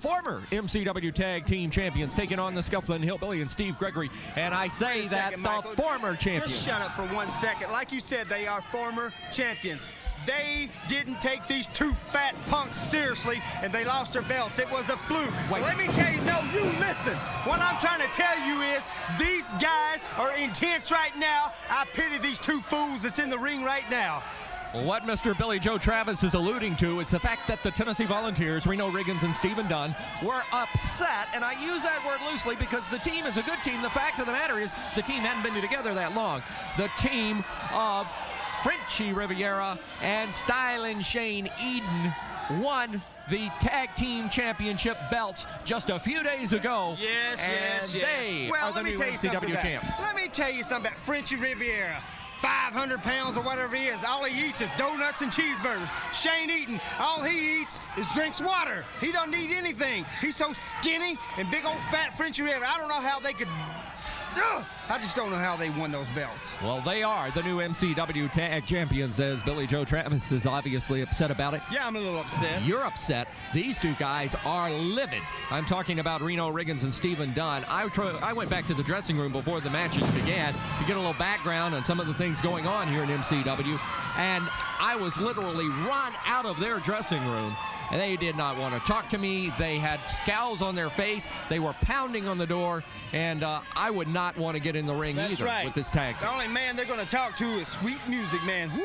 Former MCW Tag Team Champions taking on the Skufflin, Hillbilly, and Steve Greggory. And I say that Michael, the former champions. Just shut up for 1 second. Like you said, they are former champions. They didn't take these two fat punks seriously, and they lost their belts. It was a fluke. Wait. Let me tell you, no, you listen. What I'm trying to tell you is these guys are intense right now. I pity these two fools that's in the ring right now. What Mr. Billy Joe Travis is alluding to is the fact that the Tennessee Volunteers, Reno, Regins, and Stephen Dunn were upset, and I use that word loosely because the team is a good team. The fact of the matter is the team hadn't been together that long. The team of Frenchie Riviera and Stylin' Shane Eden won the Tag Team Championship belts just a few days ago. Yes. They well, are the new MCW champs. Let me tell you something about Frenchie Riviera. 500 pounds or whatever he is. All he eats is donuts and cheeseburgers. Shane Eaton, all he eats is drinks water. He doesn't eat anything. He's so skinny and big old fat Frenchie Riviera. I don't know how they could... I just don't know how they won those belts. Well, they are the new MCW Tag Champions, as Billy Joe Travis is obviously upset about it. Yeah, I'm a little upset. You're upset. These two guys are livid. I'm talking about Reno Regins and Stephen Dunn. I went back to the dressing room before the matches began to get a little background on some of the things going on here in MCW, and I was literally run out of their dressing room. And they did not want to talk to me. They had scowls on their face. They were pounding on the door, and I would not want to get in the ring That's either right. with this tag. The only man they're going to talk to is Sweet Music Man. Woo,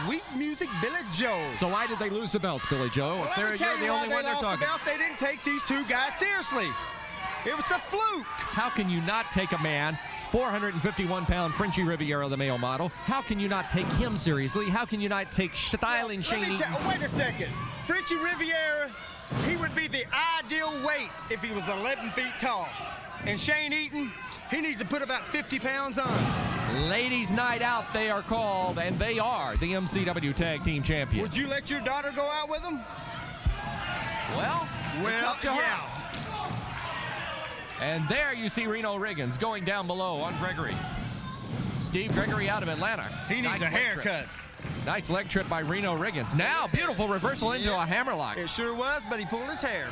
Sweet Music Billy Joe. So why did they lose the belts, Billy Joe? Well, If let me tell you're you the why only they one they're lost the talking. belts. They didn't take these two guys seriously. It was a fluke. How can you not take a man, 451-pound Frenchie Riviera, the male model? How can you not take him seriously? How can you not take Stylin' Shane Eaton? Wait a second. Frenchie Riviera, he would be the ideal weight if he was 11 feet tall. And Shane Eaton, he needs to put about 50 pounds on. Ladies' Night Out, they are called, and they are the MCW Tag Team Champions. Would you let your daughter go out with them? Well, it's up to her. yeah. And there you see Reno Regins going down below on Greggory. Steve Greggory out of Atlanta. He needs a haircut. Nice leg trip by Reno Regins. Now, beautiful reversal into a hammerlock. It sure was, but he pulled his hair.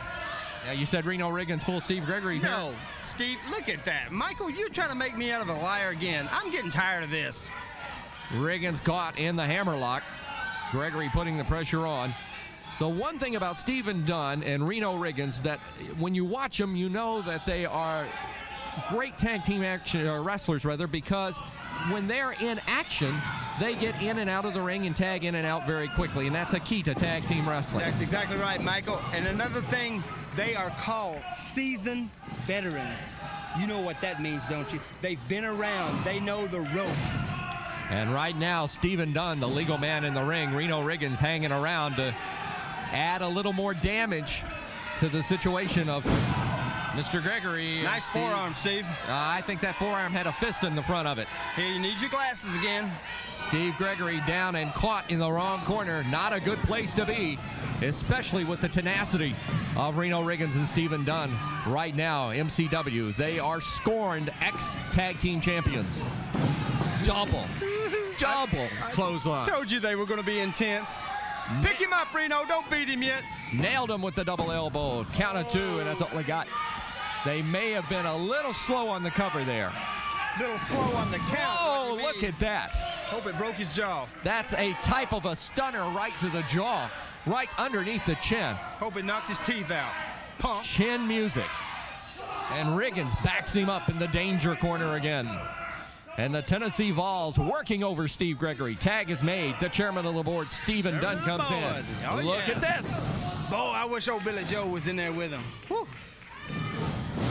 Yeah, you said Reno Regins pulled Steve Greggory's hair. No, Steve, look at that. Michael, you're trying to make me out of a liar again. I'm getting tired of this. Regins caught in the hammerlock. Greggory putting the pressure on. The one thing about Stephen Dunn and Reno Regins that when you watch them, you know that they are great tag team wrestlers, because when they're in action, they get in and out of the ring and tag in and out very quickly, and that's a key to tag team wrestling. That's exactly right, Michael. And another thing, they are called seasoned veterans. You know what that means, don't you? They've been around. They know the ropes. And right now, Stephen Dunn, the legal man in the ring, Reno Regins hanging around to add a little more damage to the situation of Mr. Greggory. Nice forearm, Steve. I think that forearm had a fist in the front of it. Here, you need your glasses again. Steve Greggory down and caught in the wrong corner. Not a good place to be, especially with the tenacity of Reno Regins and Stephen Dunn. Right now, MCW, they are scorned ex-tag team champions. Double clothesline. Told you they were going to be intense. Pick him up, Reno. Don't beat him yet. Nailed him with the double elbow. Count of two, and that's all they got. They may have been a little slow on the cover there. Little slow on the count. Oh, look at that. Hope it broke his jaw. That's a type of a stunner right to the jaw, right underneath the chin. Hope it knocked his teeth out. Pump. Chin music. And Regins backs him up in the danger corner again. And the Tennessee Volz working over Steve Greggory. Tag is made. The chairman of the board, Stephen Dunn, comes in. Oh, Look at this. Boy, I wish old Billy Joe was in there with him. Whew.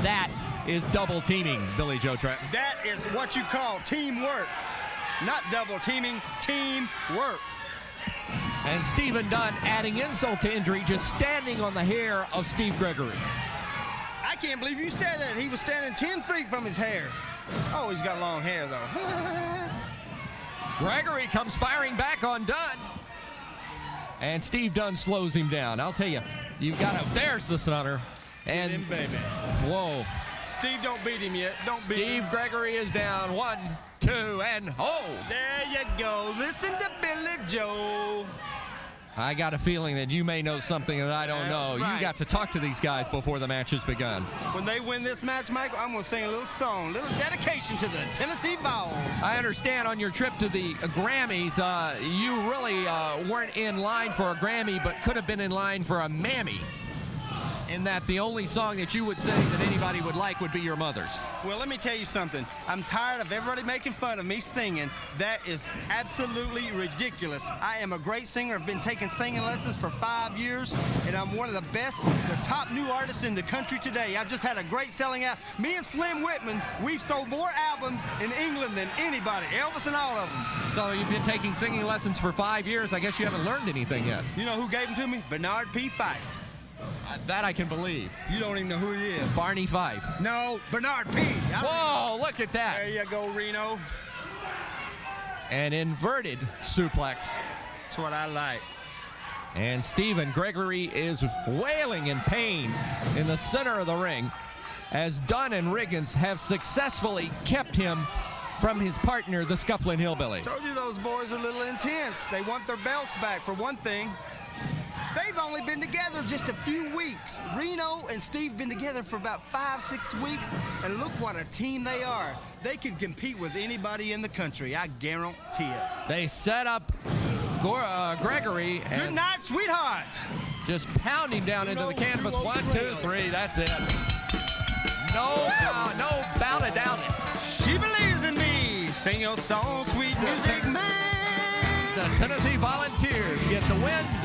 That is double teaming, Billy Joe Travis. That is what you call teamwork. Not double teaming, teamwork. And Stephen Dunn adding insult to injury, just standing on the hair of Steve Greggory. I can't believe you said that. He was standing 10 feet from his hair. Oh, he's got long hair, though. Greggory comes firing back on Dunn. And Steve Dunn slows him down. I'll tell you, you've got to... There's the stunner. And him, baby. Whoa. Steve, don't beat him yet. Don't beat him. Steve Greggory is down. 1, 2, and oh! There you go. Listen to Billy Joe. I got a feeling that you may know something that I don't know. Right. You got to talk to these guys before the match has begun. When they win this match, Michael, I'm going to sing a little song, a little dedication to the Tennessee Volz. I understand on your trip to the Grammys, you really weren't in line for a Grammy, but could have been in line for a Mammy. In that the only song that you would sing that anybody would like would be your mother's. Well, let me tell you something. I'm tired of everybody making fun of me singing. That is absolutely ridiculous. I am a great singer. I've been taking singing lessons for 5 years, and I'm one of the best, the top new artists in the country today. I just had a great selling out. Me and Slim Whitman, we've sold more albums in England than anybody, Elvis and all of them. So you've been taking singing lessons for 5 years. I guess you haven't learned anything yet. You know who gave them to me? Bernard P. Fife. That I can believe. You don't even know who he is. Barney Fife. No, Bernard P. Whoa, look at that. There you go, Reno. An inverted suplex. That's what I like. And Stephen Greggory is wailing in pain in the center of the ring as Dunn and Regins have successfully kept him from his partner, the Skufflin Hillbilly. Told you those boys are a little intense. They want their belts back, for one thing. They've only been together just a few weeks. Reno and Steve been together for about 5-6 weeks, and look what a team they are. They can compete with anybody in the country, I guarantee it. They set up Greggory. Good and night, sweetheart. just pounding down into the canvas. 1, 2, 3, that's it. No bout of doubt it. She believes in me. Sing your song, sweet music, man. The Tennessee Volunteers get the win.